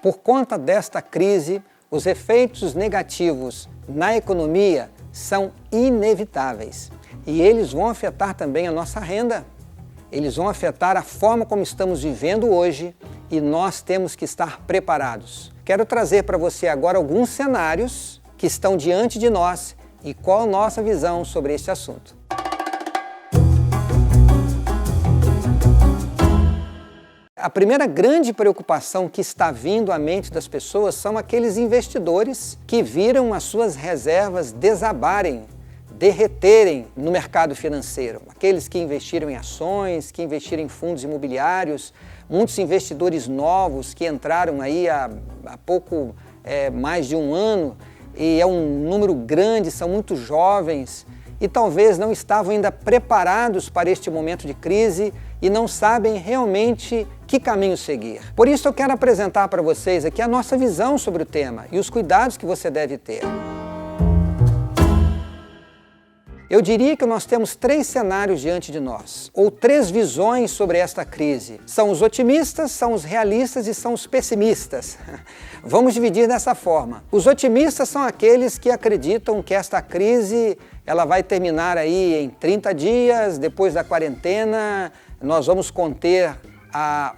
Por conta desta crise, os efeitos negativos na economia são inevitáveis e eles vão afetar também a nossa renda. Eles vão afetar a forma como estamos vivendo hoje e nós temos que estar preparados. Quero trazer para você agora alguns cenários que estão diante de nós e qual a nossa visão sobre este assunto. A primeira grande preocupação que está vindo à mente das pessoas são aqueles investidores que viram as suas reservas desabarem, derreterem no mercado financeiro. Aqueles que investiram em ações, que investiram em fundos imobiliários, muitos investidores novos que entraram aí há pouco mais de um ano, e é um número grande, são muito jovens e talvez não estavam ainda preparados para este momento de crise e não sabem realmente que caminho seguir. Por isso eu quero apresentar para vocês aqui a nossa visão sobre o tema e os cuidados que você deve ter. Eu diria que nós temos três cenários diante de nós, ou três visões sobre esta crise. São os otimistas, são os realistas e são os pessimistas. Vamos dividir dessa forma. Os otimistas são aqueles que acreditam que esta crise ela vai terminar aí em 30 dias, depois da quarentena, nós vamos conter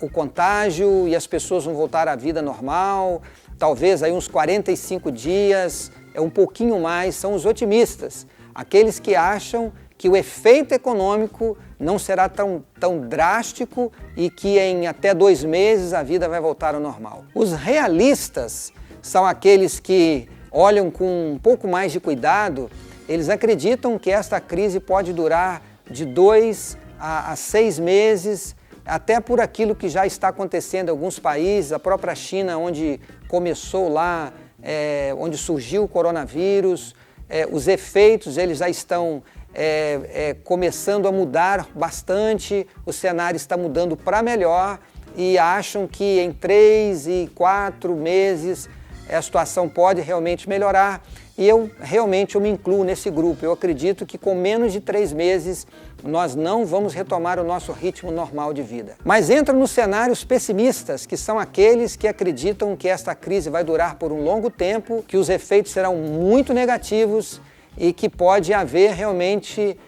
o contágio e as pessoas vão voltar à vida normal, talvez aí uns 45 dias, um pouquinho mais, são os otimistas. Aqueles que acham que o efeito econômico não será tão drástico e que em até 2 meses a vida vai voltar ao normal. Os realistas são aqueles que olham com um pouco mais de cuidado, eles acreditam que esta crise pode durar de 2 a 6 meses, até por aquilo que já está acontecendo em alguns países, a própria China, onde começou lá, onde surgiu o coronavírus, os efeitos eles já estão começando a mudar bastante, o cenário está mudando para melhor e acham que em 3 e 4 meses a situação pode realmente melhorar. E eu me incluo nesse grupo. Eu acredito que com menos de 3 meses nós não vamos retomar o nosso ritmo normal de vida. Mas entram nos cenários pessimistas, que são aqueles que acreditam que esta crise vai durar por um longo tempo, que os efeitos serão muito negativos e que pode haver realmente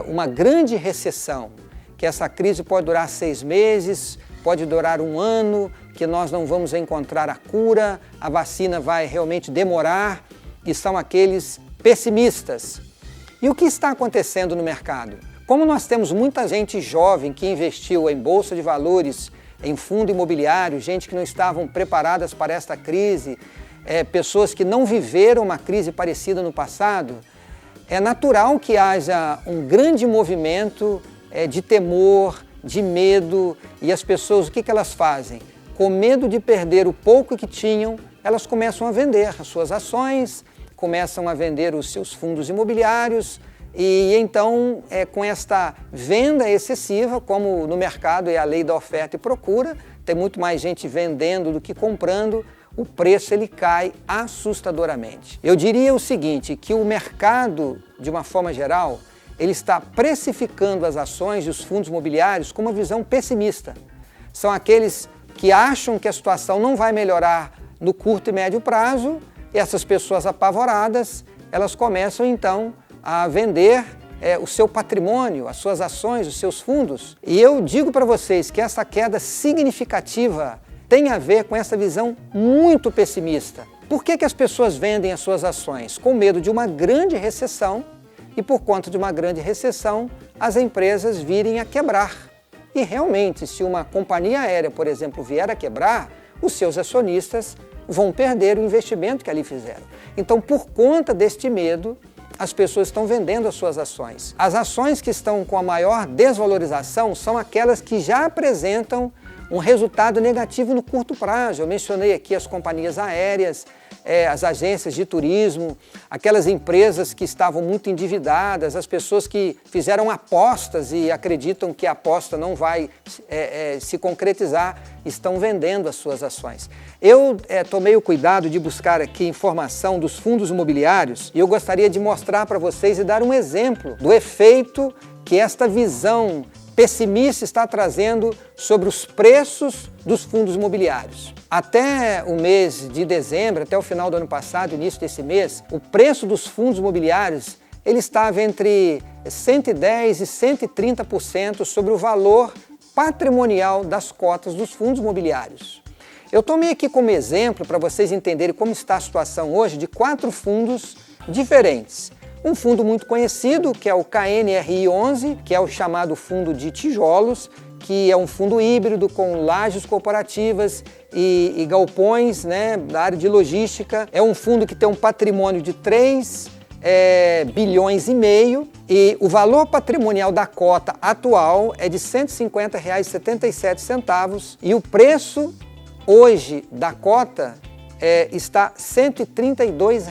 uma grande recessão, que essa crise pode durar 6 meses, pode durar 1 ano, que nós não vamos encontrar a cura, a vacina vai realmente demorar, e são aqueles pessimistas. E o que está acontecendo no mercado? Como nós temos muita gente jovem que investiu em bolsa de valores, em fundo imobiliário, gente que não estavam preparadas para esta crise, pessoas que não viveram uma crise parecida no passado, é natural que haja um grande movimento de temor, de medo, e as pessoas, o que elas fazem? Com medo de perder o pouco que tinham, elas começam a vender as suas ações, começam a vender os seus fundos imobiliários e então com esta venda excessiva, como no mercado é a lei da oferta e procura, tem muito mais gente vendendo do que comprando, o preço ele cai assustadoramente. Eu diria o seguinte, que o mercado, de uma forma geral, ele está precificando as ações e os fundos imobiliários com uma visão pessimista. São aqueles que acham que a situação não vai melhorar no curto e médio prazo, e essas pessoas apavoradas, elas começam então a vender o seu patrimônio, as suas ações, os seus fundos. E eu digo para vocês que essa queda significativa tem a ver com essa visão muito pessimista. Por que as pessoas vendem as suas ações? Com medo de uma grande recessão, e por conta de uma grande recessão, as empresas virem a quebrar. E realmente, se uma companhia aérea, por exemplo, vier a quebrar, os seus acionistas vão perder o investimento que ali fizeram. Então, por conta deste medo, as pessoas estão vendendo as suas ações. As ações que estão com a maior desvalorização são aquelas que já apresentam um resultado negativo no curto prazo. Eu mencionei aqui as companhias aéreas, as agências de turismo, aquelas empresas que estavam muito endividadas, as pessoas que fizeram apostas e acreditam que a aposta não vai se concretizar, estão vendendo as suas ações. Eu tomei o cuidado de buscar aqui informação dos fundos imobiliários e eu gostaria de mostrar para vocês e dar um exemplo do efeito que esta visão pessimista está trazendo sobre os preços dos fundos imobiliários. Até o mês de dezembro, até o final do ano passado, início desse mês, o preço dos fundos imobiliários ele estava entre 110% e 130% sobre o valor patrimonial das cotas dos fundos imobiliários. Eu tomei aqui como exemplo, para vocês entenderem como está a situação hoje, de 4 fundos diferentes. Um fundo muito conhecido, que é o KNRI11, que é o chamado fundo de tijolos, que é um fundo híbrido com lajes corporativas e galpões, né, da área de logística. É um fundo que tem um patrimônio de 3 bilhões e meio e o valor patrimonial da cota atual é de R$ 150,77 e o preço hoje da cota está R$ 132,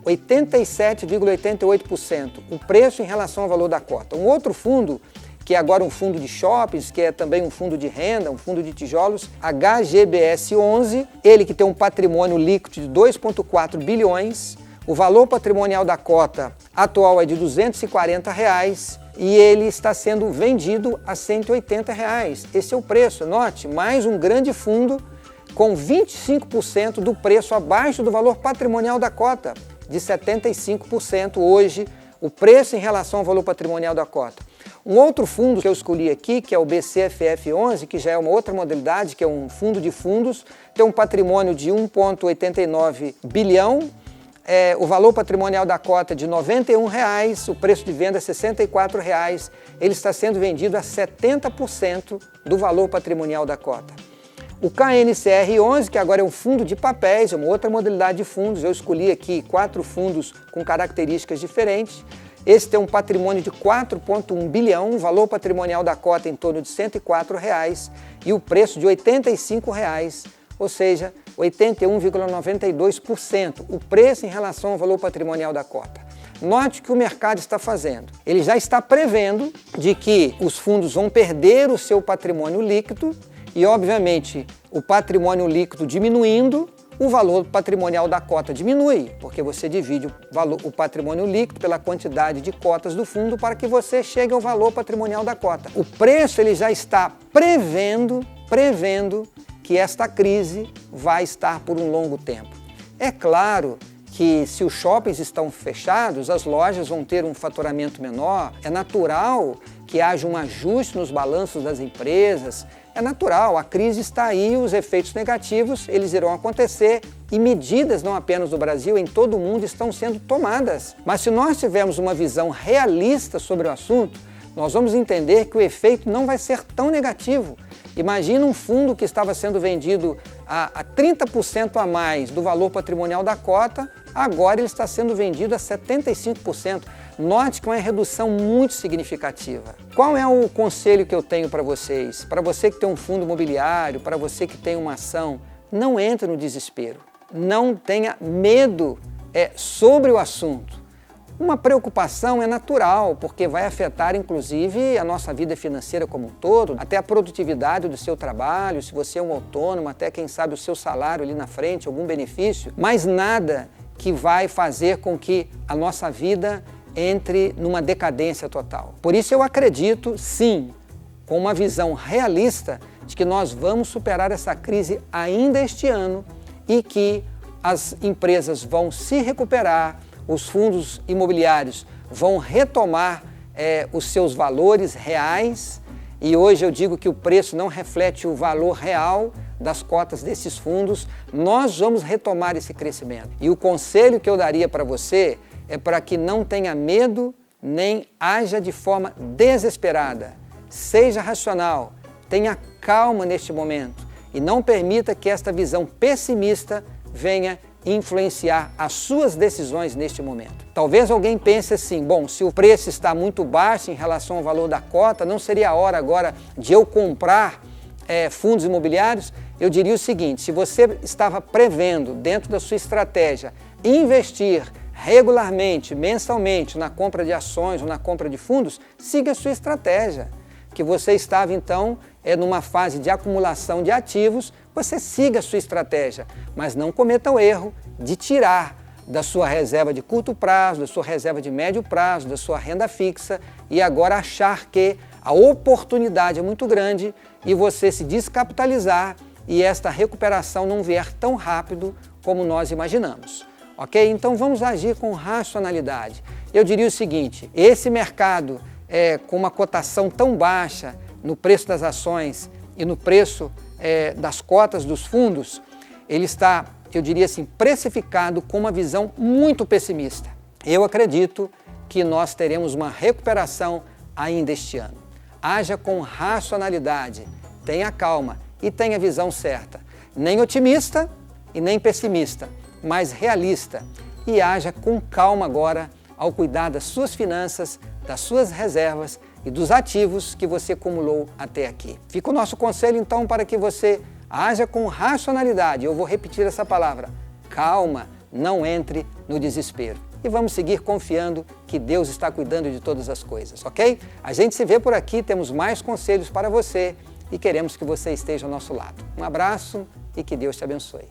87,88% o preço em relação ao valor da cota. Um outro fundo, que é agora um fundo de shoppings, que é também um fundo de renda, um fundo de tijolos, HGBS 11, ele que tem um patrimônio líquido de 2,4 bilhões, o valor patrimonial da cota atual é de R$ 240 e ele está sendo vendido a R$ 180. Esse é o preço. Note, mais um grande fundo com 25% do preço abaixo do valor patrimonial da cota, de 75% hoje, o preço em relação ao valor patrimonial da cota. Um outro fundo que eu escolhi aqui, que é o BCFF11, que já é uma outra modalidade, que é um fundo de fundos, tem um patrimônio de 1,89 bilhão, o valor patrimonial da cota é de R$ 91, o preço de venda é R$ 64, ele está sendo vendido a 70% do valor patrimonial da cota. O KNCR11, que agora é um fundo de papéis, é uma outra modalidade de fundos, eu escolhi aqui 4 fundos com características diferentes. Esse tem um patrimônio de 4,1 bilhão, o valor patrimonial da cota em torno de R$ 104 e o preço de R$ 85, ou seja, 81,92%, o preço em relação ao valor patrimonial da cota. Note o que o mercado está fazendo. Ele já está prevendo de que os fundos vão perder o seu patrimônio líquido e, obviamente, o patrimônio líquido diminuindo, o valor patrimonial da cota diminui, porque você divide o patrimônio líquido pela quantidade de cotas do fundo para que você chegue ao valor patrimonial da cota. O preço ele já está prevendo que esta crise vai estar por um longo tempo. É claro que se os shoppings estão fechados, as lojas vão ter um faturamento menor, é natural que haja um ajuste nos balanços das empresas, é natural, a crise está aí, os efeitos negativos, eles irão acontecer e medidas, não apenas no Brasil, em todo o mundo estão sendo tomadas. Mas se nós tivermos uma visão realista sobre o assunto, nós vamos entender que o efeito não vai ser tão negativo. Imagina um fundo que estava sendo vendido a 30% a mais do valor patrimonial da cota, agora ele está sendo vendido a 75%. Note que é uma redução muito significativa. Qual é o conselho que eu tenho para vocês? Para você que tem um fundo imobiliário, para você que tem uma ação, não entre no desespero. Não tenha medo sobre o assunto. Uma preocupação é natural, porque vai afetar inclusive a nossa vida financeira como um todo, até a produtividade do seu trabalho, se você é um autônomo, até quem sabe o seu salário ali na frente, algum benefício, mas nada que vai fazer com que a nossa vida entre numa decadência total. Por isso eu acredito, sim, com uma visão realista de que nós vamos superar essa crise ainda este ano e que as empresas vão se recuperar, os fundos imobiliários vão retomar os seus valores reais e hoje eu digo que o preço não reflete o valor real das cotas desses fundos, nós vamos retomar esse crescimento. E o conselho que eu daria para você é para que não tenha medo nem haja de forma desesperada. Seja racional, tenha calma neste momento e não permita que esta visão pessimista venha influenciar as suas decisões neste momento. Talvez alguém pense assim, bom, se o preço está muito baixo em relação ao valor da cota, não seria a hora agora de eu comprar fundos imobiliários? Eu diria o seguinte, se você estava prevendo dentro da sua estratégia investir regularmente, mensalmente, na compra de ações ou na compra de fundos, siga a sua estratégia. Que você estava então numa fase de acumulação de ativos, você siga a sua estratégia, mas não cometa o erro de tirar da sua reserva de curto prazo, da sua reserva de médio prazo, da sua renda fixa e agora achar que a oportunidade é muito grande e você se descapitalizar e esta recuperação não vier tão rápido como nós imaginamos. Ok? Então vamos agir com racionalidade. Eu diria o seguinte, esse mercado com uma cotação tão baixa no preço das ações e no preço das cotas dos fundos, ele está, eu diria assim, precificado com uma visão muito pessimista. Eu acredito que nós teremos uma recuperação ainda este ano. Haja com racionalidade, tenha calma e tenha a visão certa. Nem otimista e nem pessimista, mas realista. E haja com calma agora ao cuidar das suas finanças, das suas reservas e dos ativos que você acumulou até aqui. Fica o nosso conselho então para que você haja com racionalidade. Eu vou repetir essa palavra, calma, não entre no desespero. E vamos seguir confiando que Deus está cuidando de todas as coisas, ok? A gente se vê por aqui, temos mais conselhos para você e queremos que você esteja ao nosso lado. Um abraço e que Deus te abençoe.